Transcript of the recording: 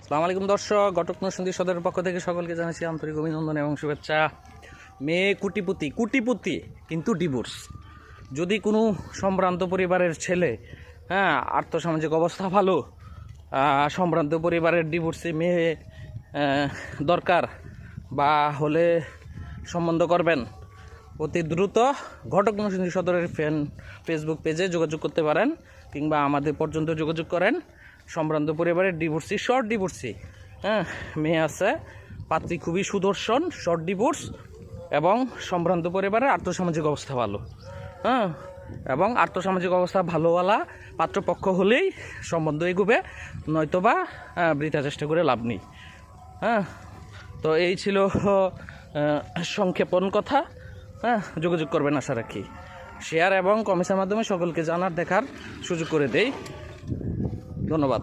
আসসালামু আলাইকুম দর্শক, ঘটক নরসিংদী সদরের পক্ষ থেকে সকলকে জানাচ্ছি আন্তরিক অভিনন্দন এবং শুভেচ্ছা। মেয়ে কুটিপুতি কিন্তু ডিভোর্স। যদি কোনো সম্ভ্রান্ত পরিবারের ছেলে, আর্থসামাজিক অবস্থা ভালো, সম্ভ্রান্ত পরিবারের ডিভোর্সে মেয়ে দরকার বা হলে সম্বন্ধ করবেন, অতি দ্রুত ঘটক নরসিংদী সদরের ফেসবুক পেজে যোগাযোগ করতে পারেন কিংবা আমাদের পর্যন্ত যোগাযোগ করেন। সম্ভ্রান্ত পরিবারের ডিভোর্সি, শর্ট ডিভোর্সি, মেয়ে আছে, পাত্রী খুবই সুদর্শন, শর্ট ডিভোর্স এবং সম্ভ্রান্ত পরিবারের আর্থসামাজিক অবস্থা ভালো, এবং আর্থসামাজিক অবস্থা ভালোওয়ালা পাত্রপক্ষ হলেই সম্বন্ধ এগোবে, নয়তোবা বৃথা চেষ্টা করে লাভ নেই। তো এই ছিল সংক্ষেপণ কথা। যোগাযোগ করবেন আশা রাখি। শেয়ার এবং কমেন্টের মাধ্যমে সকলকে জানার দেখার সুযোগ করে দেই। ধন্যবাদ।